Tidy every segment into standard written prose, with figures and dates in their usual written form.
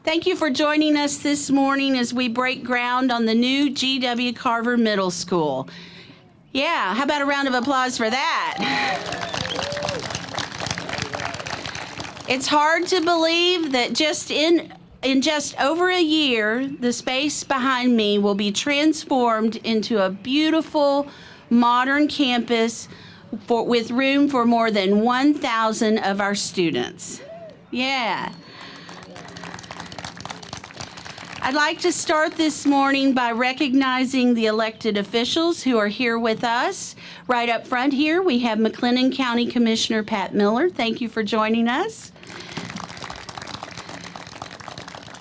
Thank you for joining us this morning as we break ground on the new G.W. Carver Middle School. Yeah, how about a round of applause for that? It's hard to believe that in just over a year, the space behind me will be transformed into a beautiful, modern campus with room for more than 1,000 of our students. Yeah. I'd like to start this morning by recognizing the elected officials who are here with us. Right up front here, we have McLennan County Commissioner Pat Miller. Thank you for joining us.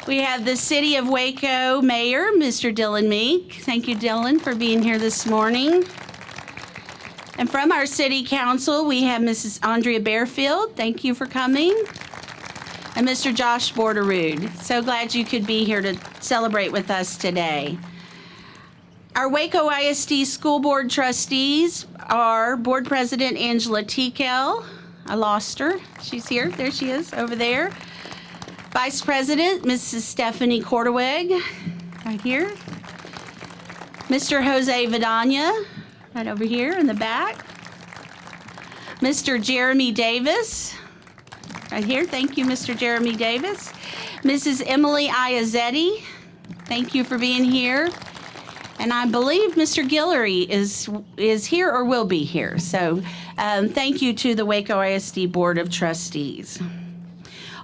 We have the City of Waco Mayor, Mr. Dylan Meek. Thank you, Dylan, for being here this morning. And from our City Council, we have Mrs. Andrea Bearfield. Thank you for coming. And Mr. Josh Borderud. So glad you could be here to celebrate with us today. Our Waco ISD School Board trustees are Board President Angela Tekel. I lost her. She's here. There she is, over there. Vice President, Mrs. Stephanie Cordaweg, right here. Mr. Jose Vidania, right over here in the back. Mr. Jeremy Davis, right here. Thank you, Mr. Jeremy Davis. Mrs. Emily Iazetti, thank you for being here. And I believe Mr. Guillory is here or will be here. So thank you to the Waco ISD Board of Trustees.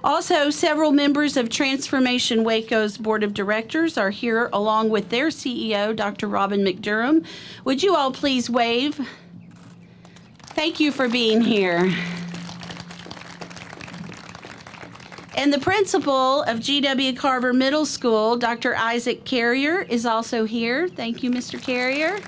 Also, several members of Transformation Waco's Board of Directors are here along with their CEO, Dr. Robin McDurham. Would you all please wave? Thank you for being here. And the principal of G.W. Carver Middle School, Dr. Isaac Carrier, is also here. Thank you, Mr. Carrier.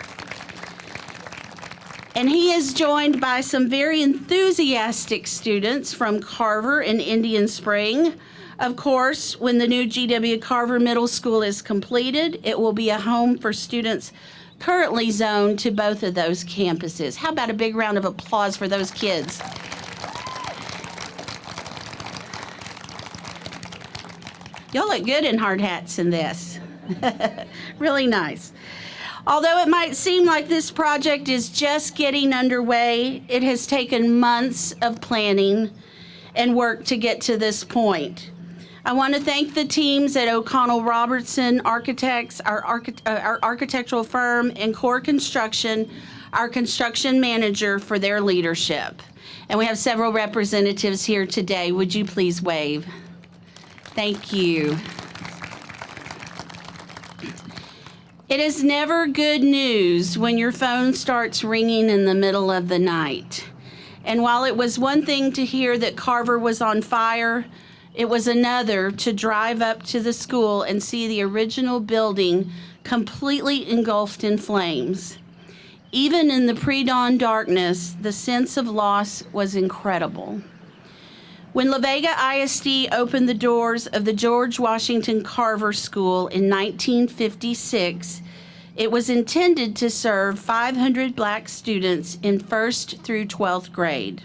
And he is joined by some very enthusiastic students from Carver and Indian Spring. Of course, when the new G.W. Carver Middle School is completed, it will be a home for students currently zoned to both of those campuses. How about a big round of applause for those kids? Y'all look good in hard hats in this. Really nice. Although it might seem like this project is just getting underway, it has taken months of planning and work to get to this point. I want to thank the teams at O'Connell Robertson Architects, our architectural firm, and Core Construction, our construction manager, for their leadership. And we have several representatives here today. Would you please wave? Thank you. It is never good news when your phone starts ringing in the middle of the night. And while it was one thing to hear that Carver was on fire, it was another to drive up to the school and see the original building completely engulfed in flames. Even in the pre-dawn darkness, the sense of loss was incredible. When La Vega ISD opened the doors of the George Washington Carver School in 1956, it was intended to serve 500 black students in 1st through 12th grade.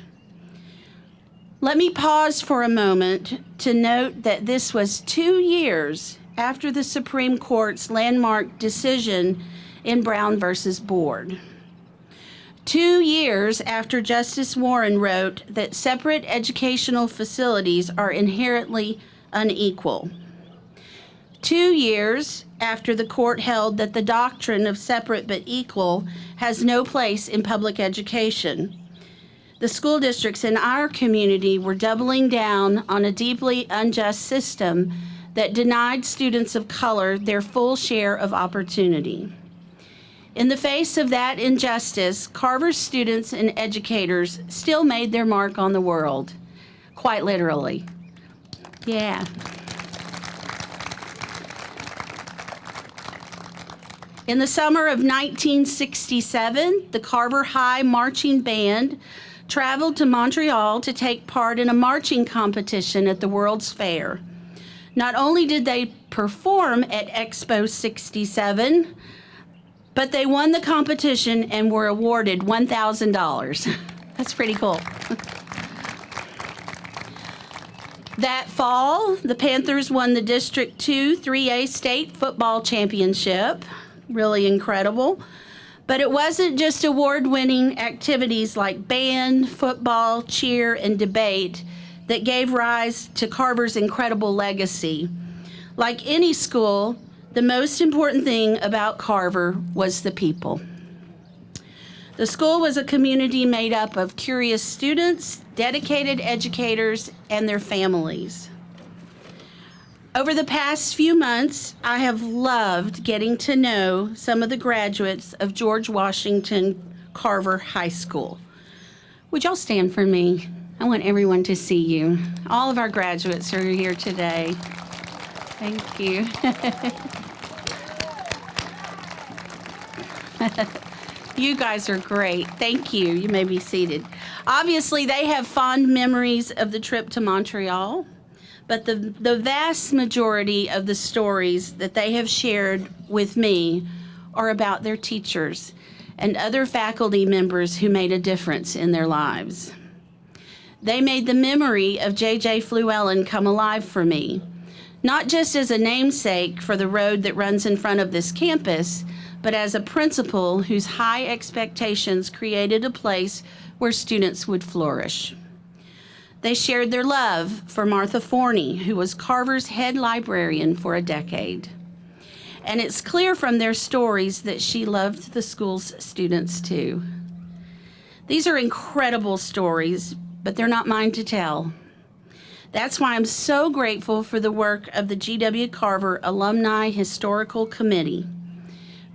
Let me pause for a moment to note that this was 2 years after the Supreme Court's landmark decision in Brown versus Board. 2 years after Justice Warren wrote that separate educational facilities are inherently unequal. 2 years after the court held that the doctrine of separate but equal has no place in public education. The school districts in our community were doubling down on a deeply unjust system that denied students of color their full share of opportunity. In the face of that injustice, Carver's students and educators still made their mark on the world, quite literally. Yeah. In the summer of 1967, the Carver High Marching Band traveled to Montreal to take part in a marching competition at the World's Fair. Not only did they perform at Expo 67, but they won the competition and were awarded $1,000. That's pretty cool. That fall, the Panthers won the District 2 3A state football championship. Really incredible. But it wasn't just award-winning activities like band, football, cheer, and debate that gave rise to Carver's incredible legacy. Like any school, the most important thing about Carver was the people. The school was a community made up of curious students, dedicated educators, and their families. Over the past few months, I have loved getting to know some of the graduates of George Washington Carver High School. Would y'all stand for me? I want everyone to see you. All of our graduates are here today. Thank you. You guys are great. Thank you. You may be seated. Obviously, they have fond memories of the trip to Montreal, but the vast majority of the stories that they have shared with me are about their teachers and other faculty members who made a difference in their lives. They made the memory of J.J. Fluellen come alive for me, not just as a namesake for the road that runs in front of this campus, but as a principal whose high expectations created a place where students would flourish. They shared their love for Martha Forney, who was Carver's head librarian for a decade. And it's clear from their stories that she loved the school's students too. These are incredible stories, but they're not mine to tell. That's why I'm so grateful for the work of the G.W. Carver Alumni Historical Committee.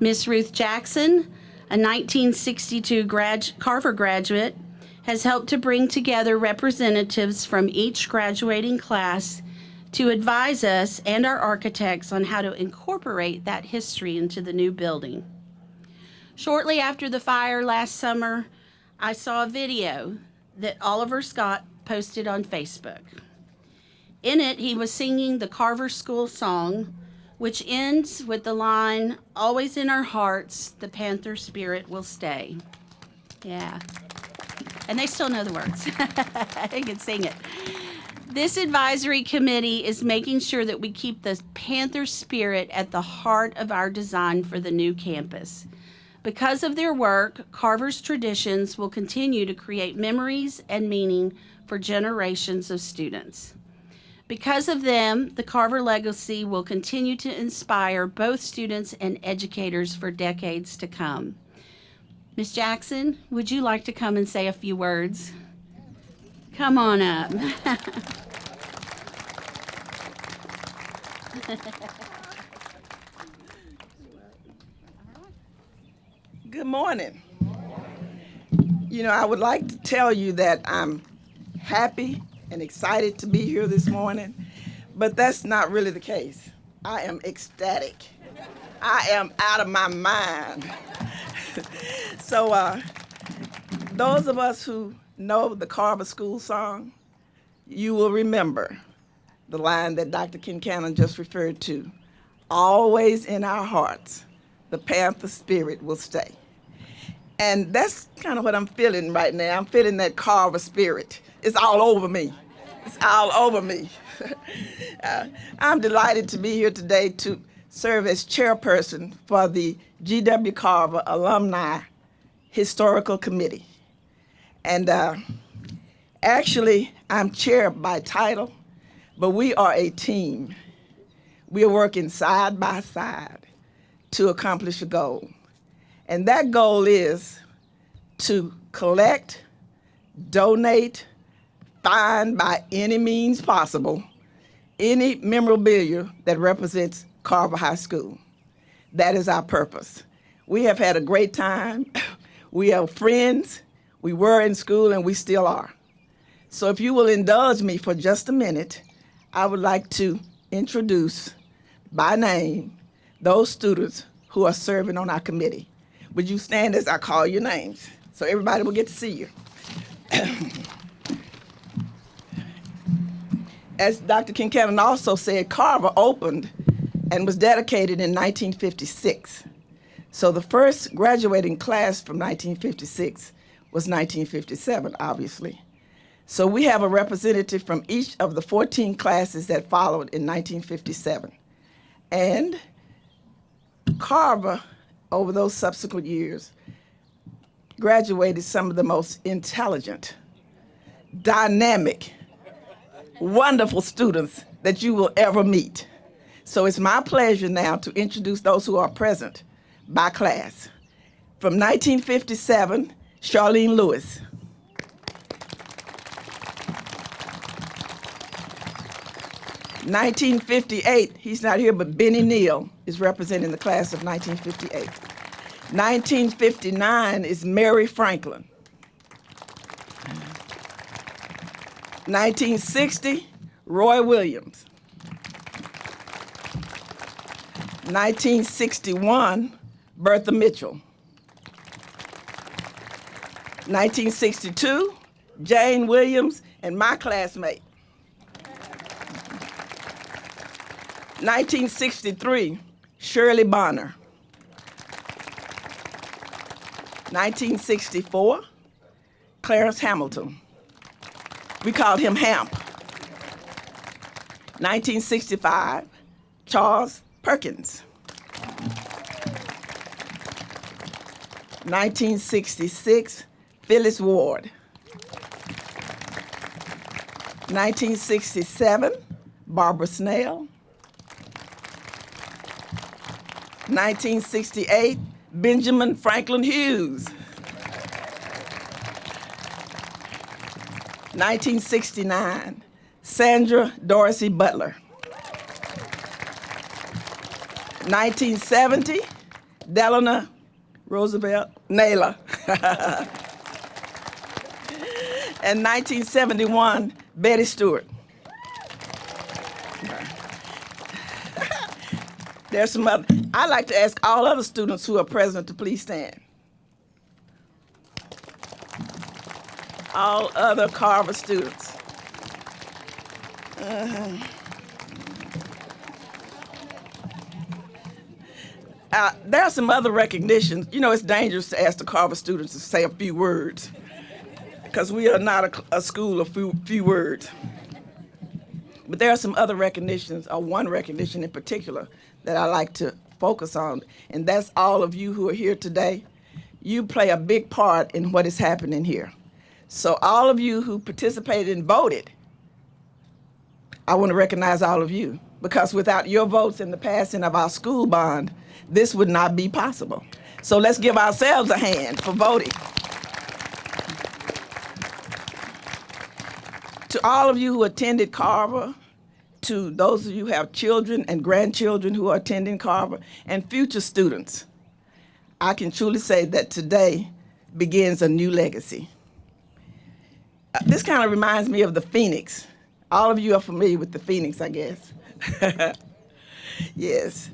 Miss Ruth Jackson, a 1962 Carver graduate, has helped to bring together representatives from each graduating class to advise us and our architects on how to incorporate that history into the new building. Shortly after the fire last summer, I saw a video that Oliver Scott posted on Facebook. In it, he was singing the Carver School song, which ends with the line, "Always in our hearts, the Panther spirit will stay." Yeah. And they still know the words. They can sing it. This advisory committee is making sure that we keep the Panther spirit at the heart of our design for the new campus. Because of their work, Carver's traditions will continue to create memories and meaning for generations of students. Because of them, the Carver legacy will continue to inspire both students and educators for decades to come. Ms. Jackson, would you like to come and say a few words? Come on up. Good morning. You know, I would like to tell you that I'm happy and excited to be here this morning, but that's not really the case. I am ecstatic. I am out of my mind. So those of us who know the Carver School song, you will remember the line that Dr. Kincannon just referred to. Always in our hearts, the Panther spirit will stay. And that's kind of what I'm feeling right now. I'm feeling that Carver spirit. It's all over me. It's all over me. I'm delighted to be here today to serve as chairperson for the G.W. Carver Alumni Historical Committee. And actually, I'm chair by title, but we are a team. We are working side by side to accomplish a goal. And that goal is to collect, donate, find by any means possible any memorabilia that represents Carver High School. That is our purpose. We have had a great time. We are friends. We were in school and we still are. So if you will indulge me for just a minute, I would like to introduce by name those students who are serving on our committee. Would you stand as I call your names so everybody will get to see you? As Dr. Kincannon also said, Carver opened and was dedicated in 1956. So the first graduating class from 1956 was 1957, obviously. So we have a representative from each of the 14 classes that followed in 1957. And Carver, over those subsequent years, graduated some of the most intelligent, dynamic, wonderful students that you will ever meet. So it's my pleasure now to introduce those who are present by class. From 1957, Charlene Lewis. 1958, he's not here, but Benny Neal is representing the class of 1958. 1959 is Mary Franklin. 1960, Roy Williams. 1961, Bertha Mitchell. 1962, Jane Williams and my classmate. 1963, Shirley Bonner. 1964, Clarence Hamilton. We called him Hamp. 1965, Charles Perkins. 1966, Phyllis Ward. 1967, Barbara Snell. 1968, Benjamin Franklin Hughes. 1969, Sandra Dorsey Butler. 1970, Delana Roosevelt Naylor. And 1971, Betty Stewart. There's some other. I'd like to ask all other students who are present to please stand. All other Carver students. There are some other recognitions. You know, it's dangerous to ask the Carver students to say a few words because we are not a school of few words. But there are some other recognitions, or one recognition in particular, that I like to focus on, and that's all of you who are here today. You play a big part in what is happening here. So all of you who participated and voted, I want to recognize all of you, because without your votes and the passing of our school bond, this would not be possible. So let's give ourselves a hand for voting. To all of you who attended Carver, to those of you who have children and grandchildren who are attending Carver, and future students, I can truly say that today begins a new legacy. This kind of reminds me of the Phoenix. All of you are familiar with the Phoenix, I guess. Yes.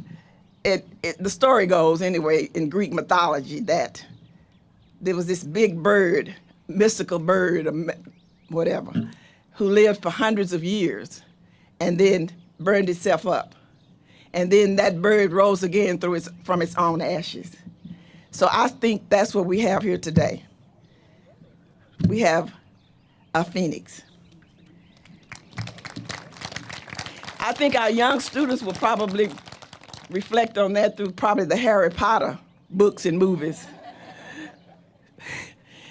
The story goes, anyway, in Greek mythology, that there was this big bird, mystical bird, or whatever, who lived for hundreds of years and then burned itself up. And then that bird rose again from its own ashes. So I think that's what we have here today. We have a phoenix. I think our young students will probably reflect on that through probably the Harry Potter books and movies.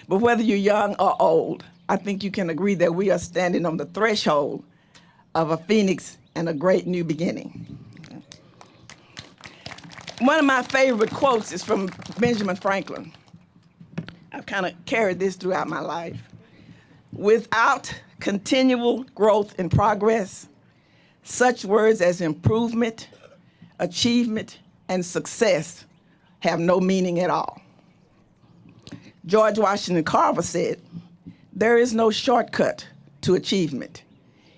But whether you're young or old, I think you can agree that we are standing on the threshold of a phoenix and a great new beginning. One of my favorite quotes is from Benjamin Franklin. I've kind of carried this throughout my life. Without continual growth and progress, such words as improvement, achievement, and success have no meaning at all. George Washington Carver said, "There is no shortcut to achievement.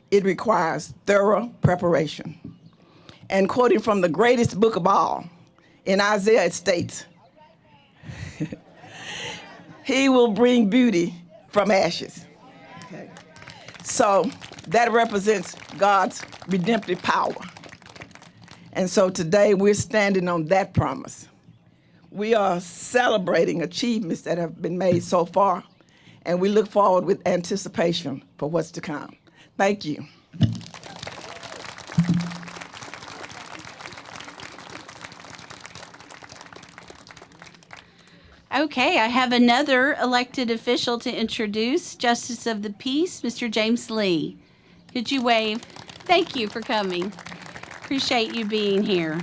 It requires thorough preparation." And quoting from the greatest book of all, in Isaiah it states, "He will bring beauty from ashes." Okay. So that represents God's redemptive power. And so today we're standing on that promise. We are celebrating achievements that have been made so far, and we look forward with anticipation for what's to come. Thank you. Okay, I have another elected official to introduce, Justice of the Peace, Mr. James Lee. Could you wave? Thank you for coming. Appreciate you being here.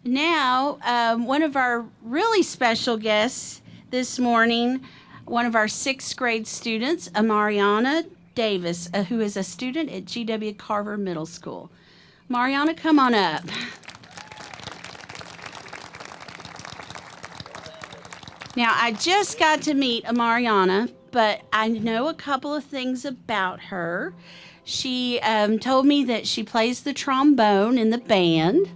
Now, one of our really special guests this morning, one of our 6th grade students, Amariana Davis, who is a student at GW Carver Middle School. Mariana, come on up. Now, I just got to meet Amariana, but I know a couple of things about her. She told me that she plays the trombone in the band,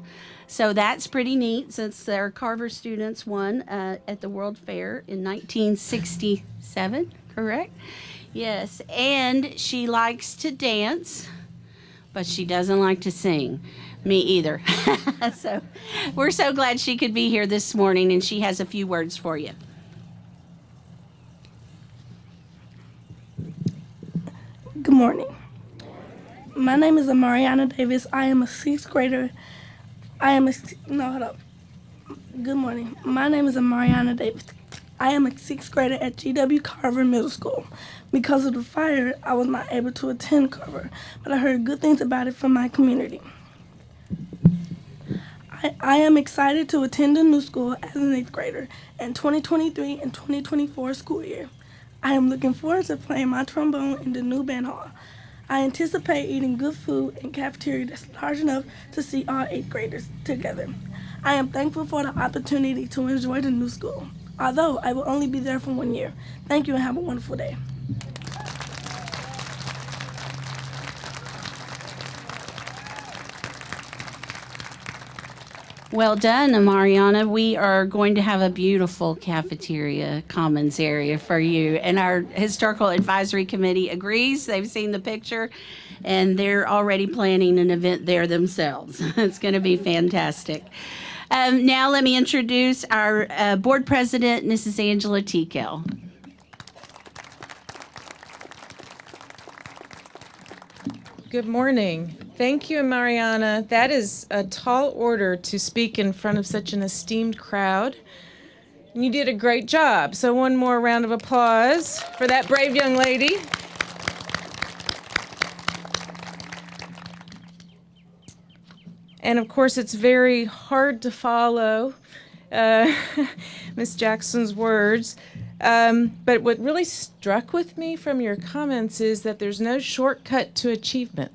so that's pretty neat since their Carver students won at the World Fair in 1967, correct? Yes, and she likes to dance, but she doesn't like to sing. Me either. So we're so glad she could be here this morning, and she has a few words for you. Good morning. My name is Amariana Davis. I am a 6th grader. Hold up. Good morning. My name is Amariana Davis. I am a 6th grader at GW Carver Middle School. Because of the fire, I was not able to attend Carver, but I heard good things about it from my community. I am excited to attend a new school as an 8th grader in 2023 and 2024 school year. I am looking forward to playing my trombone in the new band hall. I anticipate eating good food in cafeteria that's large enough to see all 8th graders together. I am thankful for the opportunity to enjoy the new school, although I will only be there for 1 year. Thank you and have a wonderful day. Well done, Amariana. We are going to have a beautiful cafeteria commons area for you. And our Historical Advisory Committee agrees. They've seen the picture, and they're already planning an event there themselves. It's going to be fantastic. Now let me introduce our board president, Mrs. Angela Tekel. Good morning. Thank you, Amariana. That is a tall order to speak in front of such an esteemed crowd. You did a great job. So one more round of applause for that brave young lady. And of course, it's very hard to follow Miss Jackson's words. But what really struck with me from your comments is that there's no shortcut to achievement.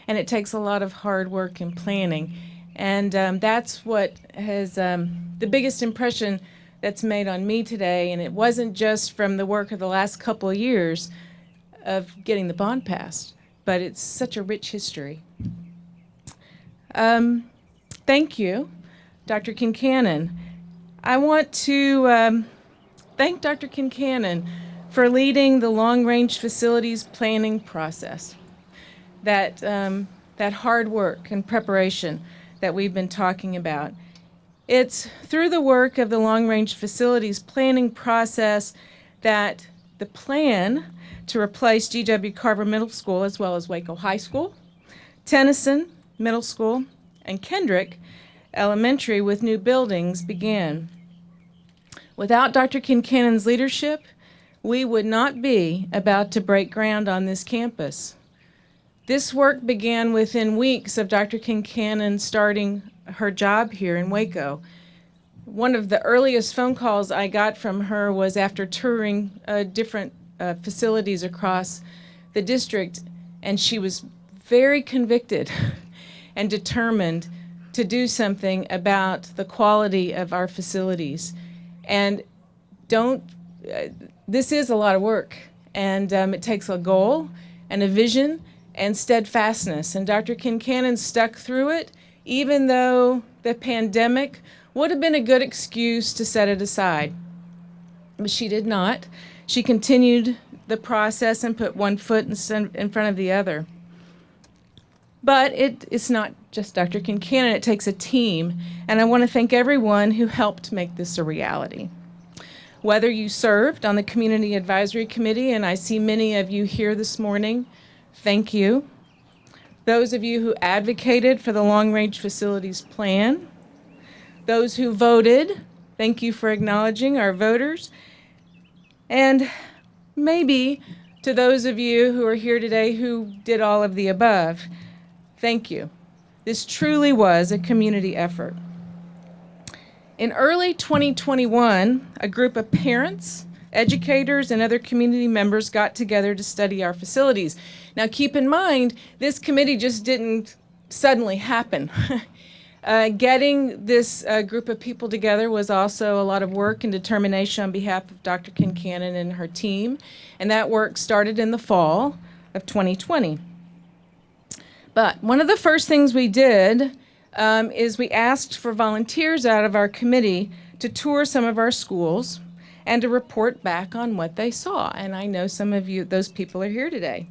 And it takes a lot of hard work and planning. And that's what has the biggest impression that's made on me today. And it wasn't just from the work of the last couple of years of getting the bond passed, but it's such a rich history. Thank you, Dr. Kincannon. I want to thank Dr. Kincannon for leading the long-range facilities planning process. That hard work and preparation that we've been talking about. It's through the work of the long-range facilities planning process that the plan to replace GW Carver Middle School as well as Waco High School, Tennyson Middle School, and Kendrick Elementary with new buildings began. Without Dr. Kincannon's leadership, we would not be about to break ground on this campus. This work began within weeks of Dr. Kincannon starting her job here in Waco. One of the earliest phone calls I got from her was after touring different facilities across the district, and she was very convicted and determined to do something about the quality of our facilities. And this is a lot of work, and it takes a goal and a vision and steadfastness. And Dr. Kincannon stuck through it, even though the pandemic would have been a good excuse to set it aside. But she did not. She continued the process and put one foot in front of the other. But it's not just Dr. Kincannon, it takes a team, and I want to thank everyone who helped make this a reality. Whether you served on the Community Advisory Committee, and I see many of you here this morning, thank you. Those of you who advocated for the Long Range Facilities Plan, those who voted, thank you for acknowledging our voters. And maybe to those of you who are here today who did all of the above, thank you. This truly was a community effort. In early 2021, a group of parents, educators, and other community members got together to study our facilities. Now keep in mind, this committee just didn't suddenly happen. Getting this group of people together was also a lot of work and determination on behalf of Dr. Kincannon and her team, and that work started in the fall of 2020. But one of the first things we did is we asked for volunteers out of our committee to tour some of our schools and to report back on what they saw. And I know some of you, those people are here today.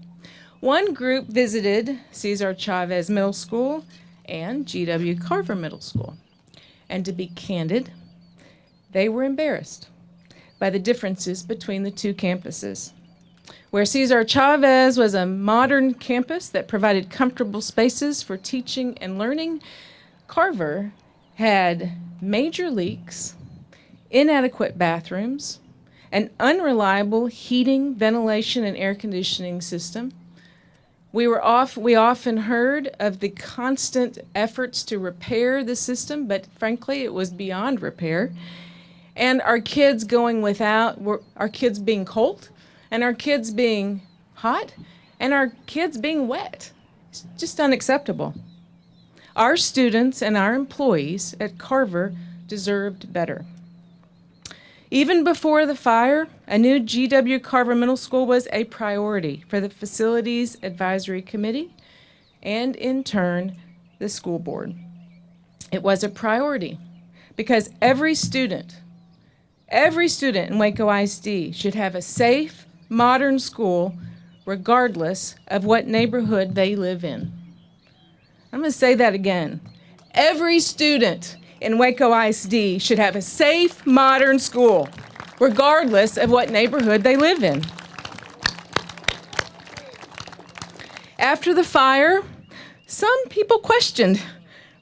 One group visited Cesar Chavez Middle School and G.W. Carver Middle School. And to be candid, they were embarrassed by the differences between the two campuses. Where Cesar Chavez was a modern campus that provided comfortable spaces for teaching and learning, Carver had major leaks, inadequate bathrooms, an unreliable heating, ventilation, and air conditioning system. We often heard of the constant efforts to repair the system, but frankly, it was beyond repair. And our kids going without, our kids being cold, and our kids being hot, and our kids being wet. It's just unacceptable. Our students and our employees at Carver deserved better. Even before the fire, a new G.W. Carver Middle School was a priority for the Facilities Advisory Committee and, in turn, the school board. It was a priority because every student in Waco ISD should have a safe, modern school regardless of what neighborhood they live in. I'm going to say that again. Every student in Waco ISD should have a safe, modern school, regardless of what neighborhood they live in. After the fire, some people questioned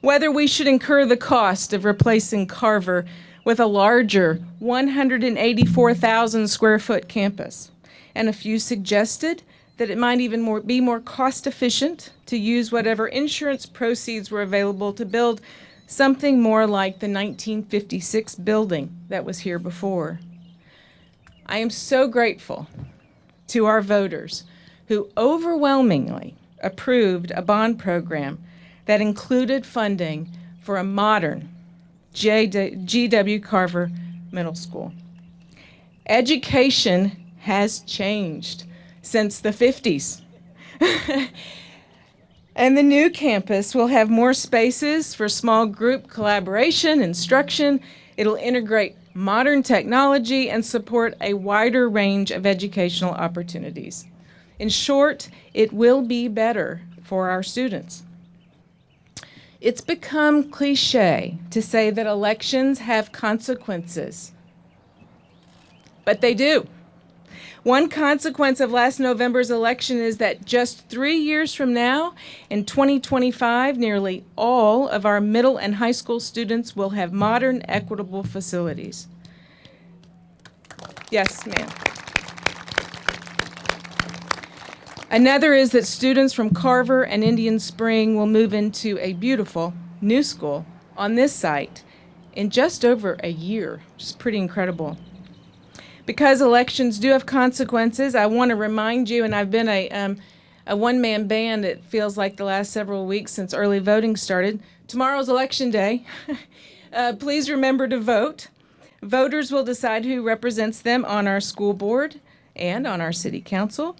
whether we should incur the cost of replacing Carver with a larger 184,000 square foot campus. And a few suggested that it might even be more cost efficient to use whatever insurance proceeds were available to build something more like the 1956 building that was here before. I am so grateful to our voters who overwhelmingly approved a bond program that included funding for a modern G.W. Carver Middle School. Education has changed since the 50s. And the new campus will have more spaces for small group collaboration, instruction. It'll integrate modern technology and support a wider range of educational opportunities. In short, it will be better for our students. It's become cliche to say that elections have consequences, but they do. One consequence of last November's election is that just 3 years from now, in 2025, nearly all of our middle and high school students will have modern, equitable facilities. Yes, ma'am. Another is that students from Carver and Indian Spring will move into a beautiful new school on this site in just over a year, which is pretty incredible. Because elections do have consequences, I want to remind you, and I've been a one-man band, it feels like the last several weeks since early voting started. Tomorrow's election day. Please remember to vote. Voters will decide who represents them on our school board and on our city council.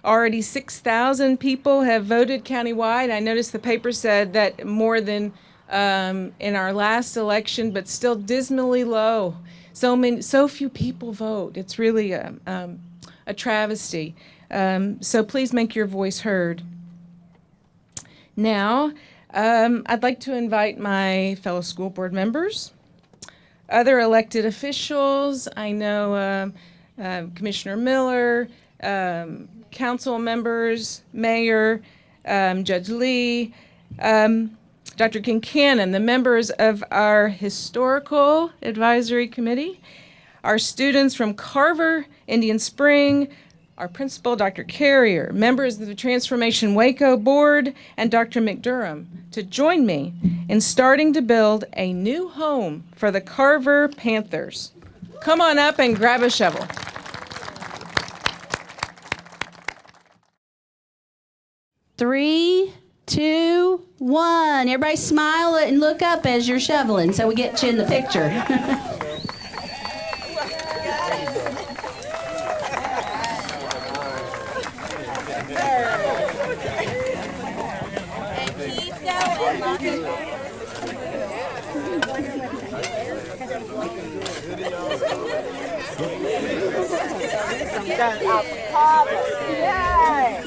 Already 6,000 people have voted countywide. I noticed the paper said that more than in our last election, but still dismally low. So few people vote. It's really a travesty. So please make your voice heard. Now, I'd like to invite my fellow school board members other elected officials. I know Commissioner Miller, council members, Mayor, Judge Lee, Dr. Kincannon, the members of our Historical Advisory Committee, our students from Carver, Indian Spring, our principal, Dr. Carrier, members of the Transformation Waco Board, and Dr. McDurham to join me in starting to build a new home for the Carver Panthers. Come on up and grab a shovel. Three, two, one. Everybody smile and look up as you're shoveling so we get you in the picture. Yay!